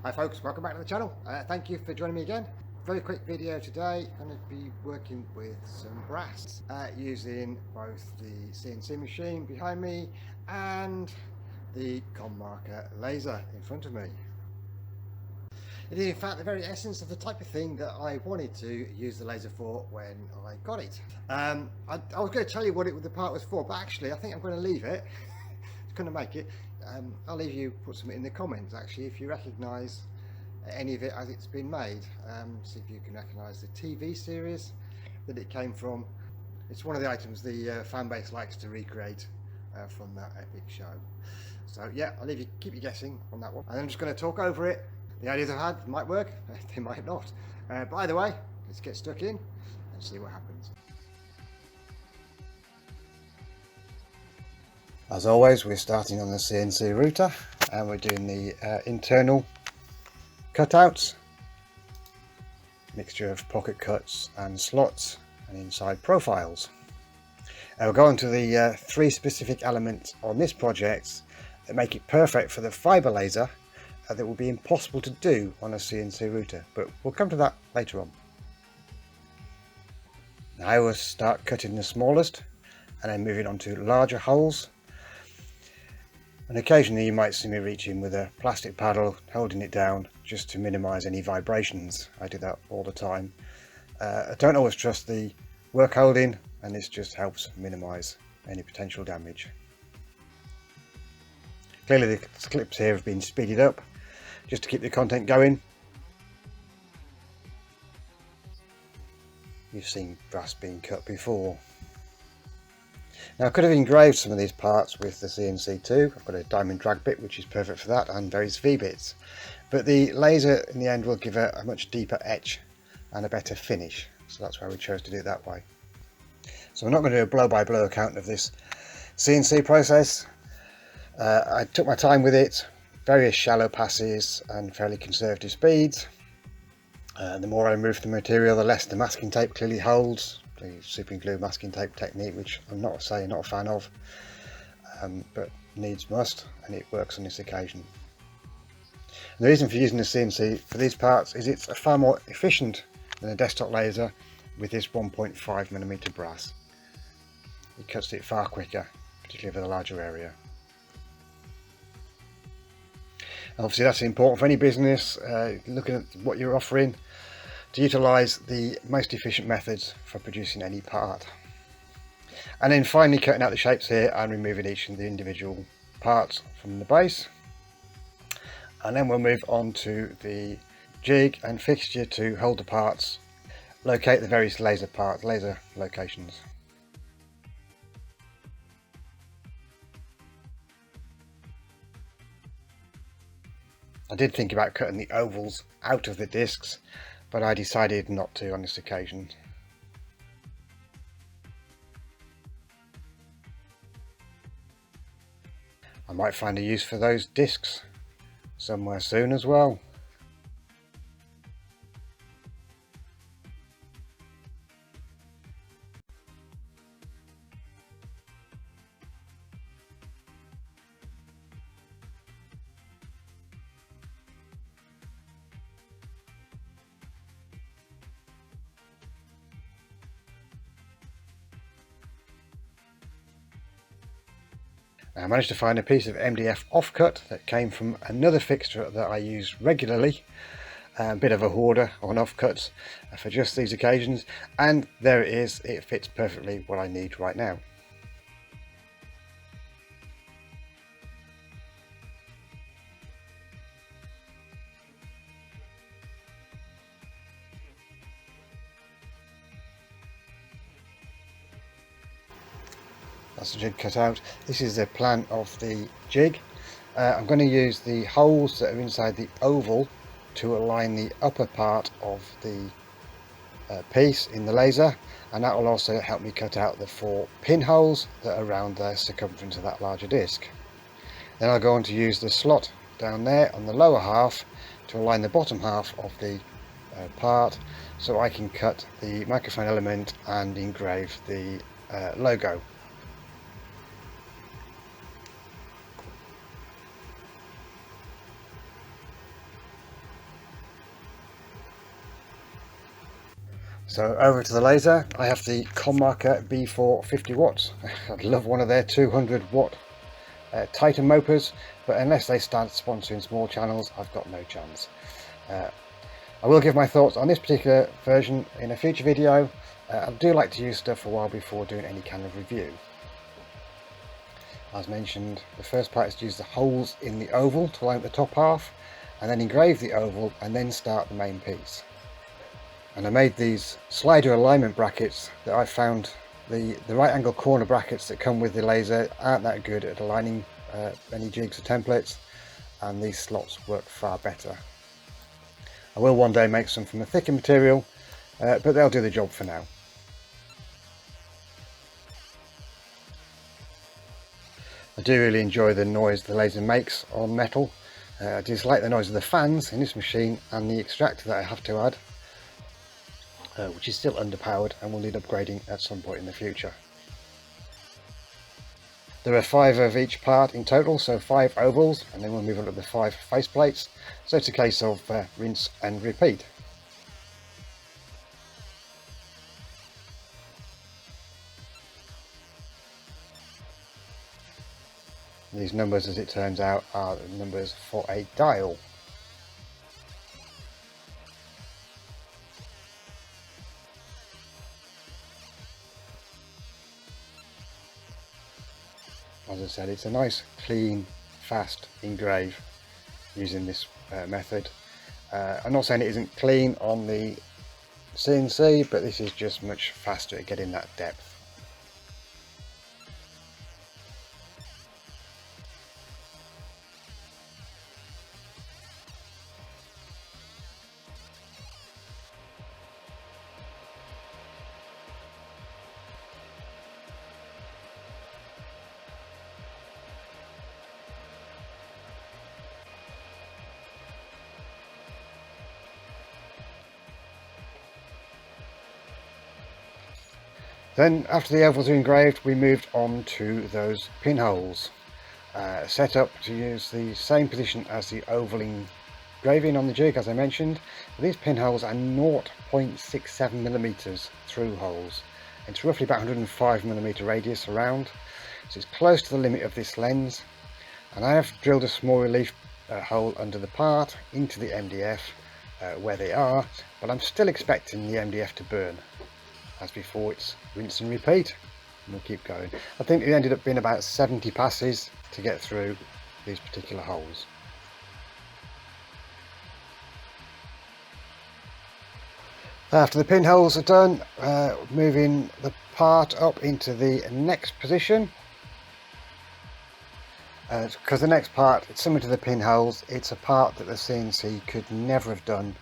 Hi folks, welcome back to the channel. Thank you for joining me again. Very quick video today. I'm going to be working with some brass using both the CNC machine behind me and the ComMarker laser in front of me. It is in fact the very essence of the type of thing that I wanted to use the laser for when I got it. I was going to tell you what the part was for, but actually I think I'm going to leave it. It's going to make it. I'll leave you put something in the comments actually if you recognise any of it as it's been made. See if you can recognise the TV series that it came from. It's one of the items the fan base likes to recreate from that epic show. So yeah, I'll leave you, keep you guessing on that one. And I'm just going to talk over it. The ideas I've had might work, they might not. But either way, let's get stuck in and see what happens. As always, we're starting on the CNC router and we're doing the internal cutouts, mixture of pocket cuts and slots and inside profiles. We'll go on to the three specific elements on this project that make it perfect for the fibre laser that will be impossible to do on a CNC router, but we'll come to that later on. Now we'll start cutting the smallest and then moving on to larger holes. And occasionally you might see me reaching with a plastic paddle, holding it down just to minimise any vibrations. I do that all the time. I don't always trust the work holding, and this just helps minimise any potential damage. Clearly the clips here have been speeded up just to keep the content going. You've seen brass being cut before. Now I could have engraved some of these parts with the CNC too. I've got a diamond drag bit which is perfect for that, and various V-bits. But the laser in the end will give a much deeper etch and a better finish. So that's why we chose to do it that way. So I'm not going to do a blow-by-blow account of this CNC process. I took my time with it, various shallow passes and fairly conservative speeds. The more I remove the material, the less the masking tape clearly holds. The super glue masking tape technique, which I'm not a fan of, but needs must, and it works on this occasion. And the reason for using the CNC for these parts is it's far more efficient than a desktop laser with this 1.5mm brass. It cuts it far quicker, particularly for the larger area. Obviously that's important for any business looking at what you're offering, to utilise the most efficient methods for producing any part. And then finally cutting out the shapes here and removing each of the individual parts from the base. And then we'll move on to the jig and fixture to hold the parts, locate the various laser locations. I did think about cutting the ovals out of the discs, but I decided not to on this occasion. I might find a use for those discs somewhere soon as well. I managed to find a piece of MDF offcut that came from another fixture that I use regularly, a bit of a hoarder on offcuts for just these occasions, and there it is. It fits perfectly what I need right now. That's the jig cut out. This is the plan of the jig. I'm going to use the holes that are inside the oval to align the upper part of the piece in the laser, and that will also help me cut out the 4 pinholes that are around the circumference of that larger disc. Then I'll go on to use the slot down there on the lower half to align the bottom half of the part, so I can cut the microphone element and engrave the logo. So over to the laser. I have the ComMarker B4 50 watts. I'd love one of their 200 watt Titan mopers, but unless they start sponsoring small channels, I've got no chance. I will give my thoughts on this particular version in a future video. I do like to use stuff for a while before doing any kind of review. As mentioned, the first part is to use the holes in the oval to line up the top half, and then engrave the oval and then start the main piece. And I made these slider alignment brackets that I found the right angle corner brackets that come with the laser aren't that good at aligning any jigs or templates, and these slots work far better. I will one day make some from a thicker material, but they'll do the job for now. I do really enjoy the noise the laser makes on metal. I dislike the noise of the fans in this machine and the extractor that I have to add, which is still underpowered and will need upgrading at some point in the future. There are 5 of each part in total, so 5 ovals, and then we'll move on to the 5 face plates. So it's a case of rinse and repeat. These numbers, as it turns out, are the numbers for a dial. As I said, it's a nice, clean, fast engrave using this method. I'm not saying it isn't clean on the CNC, but this is just much faster at getting that depth. Then after the ovals are engraved, we moved on to those pinholes. Set up to use the same position as the oval engraving on the jig, as I mentioned. These pinholes are 0.67mm through holes. It's roughly about 105mm radius around, so it's close to the limit of this lens. And I have drilled a small relief hole under the part into the MDF where they are, but I'm still expecting the MDF to burn. As before, it's rinse and repeat, and we'll keep going. I think it ended up being about 70 passes to get through these particular holes. After the pinholes are done, moving the part up into the next position, because the next part, it's similar to the pinholes. It's a part that the CNC could never have done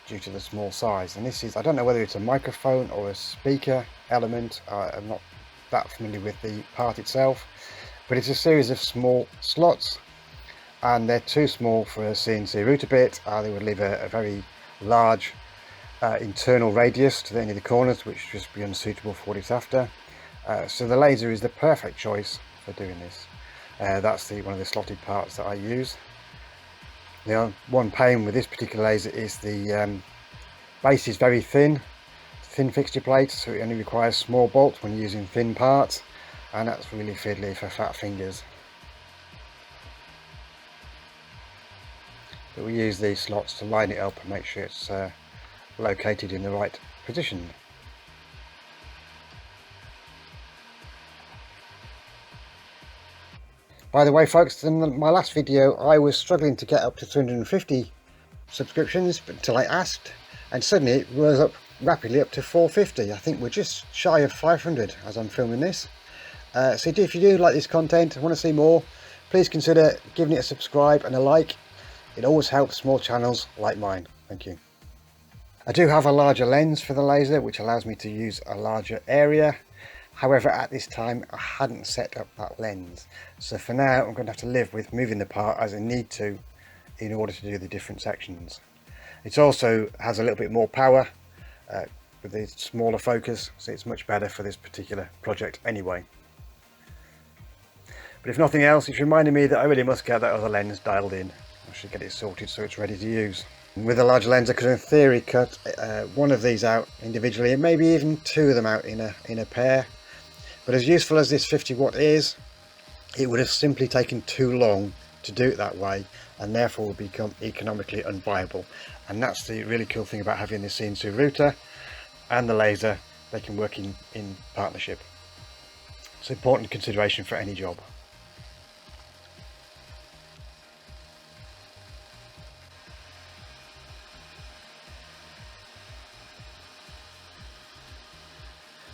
due to the small size, and this is, I don't know whether it's a microphone or a speaker element. I'm not that familiar with the part itself, but it's a series of small slots, and they're too small for a CNC router bit. They would leave a very large internal radius to any of the corners, which would just be unsuitable for what it's after. So the laser is the perfect choice for doing this. That's one of the slotted parts that I use. The one pain with this particular laser is the base is very thin fixture plate, so it only requires small bolts when using thin parts, and that's really fiddly for fat fingers. But we use these slots to line it up and make sure it's located in the right position. By the way, folks, in my last video I was struggling to get up to 350 subscriptions until I asked, and suddenly it rose up rapidly up to 450. I think we're just shy of 500 as I'm filming this. So if you do like this content and want to see more, please consider giving it a subscribe and a like. It always helps small channels like mine. Thank you. I do have a larger lens for the laser, which allows me to use a larger area. However, at this time I hadn't set up that lens, so for now I'm going to have to live with moving the part as I need to in order to do the different sections. It also has a little bit more power with the smaller focus, so it's much better for this particular project anyway. But if nothing else, it's reminding me that I really must get that other lens dialed in. I should get it sorted so it's ready to use. With a large lens I could in theory cut one of these out individually and maybe even two of them out in a pair, but as useful as this 50 watt is, it would have simply taken too long to do it that way and therefore would become economically unviable. And that's the really cool thing about having the CNC router and the laser. They can work in partnership. It's an important consideration for any job.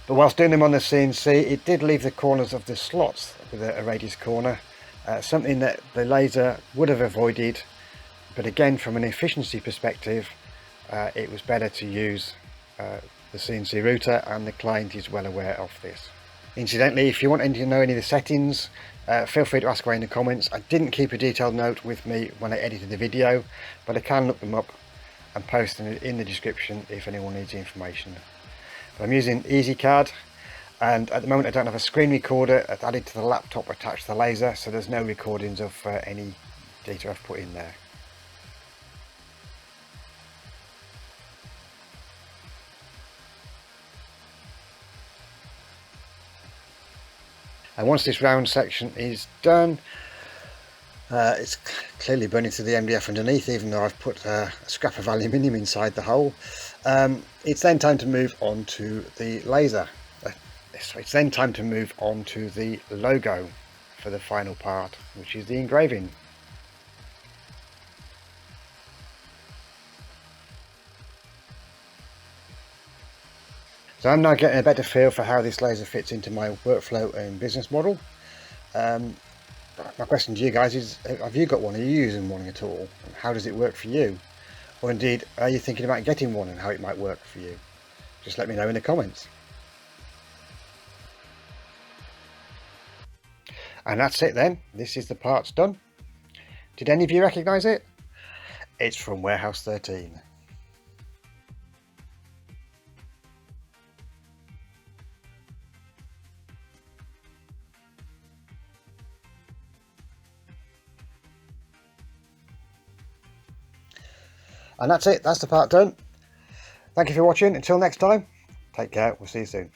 But whilst doing them on the CNC, it did leave the corners of the slots with a radius corner, something that the laser would have avoided. But again, from an efficiency perspective, it was better to use the CNC router, and the client is well aware of this. Incidentally, if you want to know any of the settings, feel free to ask away in the comments. I didn't keep a detailed note with me when I edited the video, but I can look them up and post them in the description if anyone needs the information. I'm using EasyCard, and at the moment I don't have a screen recorder added to the laptop attached to the laser, so there's no recordings of any data I've put in there. And once this round section is done, it's clearly burning through the MDF underneath, even though I've put a scrap of aluminium inside the hole. It's then time to move on to the laser. It's then time to move on to the logo for the final part, which is the engraving. So I'm now getting a better feel for how this laser fits into my workflow and business model. My question to you guys is, have you got one? Are you using one at all? How does it work for you? Or indeed, are you thinking about getting one and how it might work for you? Just let me know in the comments. And that's it then. This is the parts done. Did any of you recognise it? It's from Warehouse 13. And that's it, that's the part done. Thank you for watching. Until next time, take care, we'll see you soon.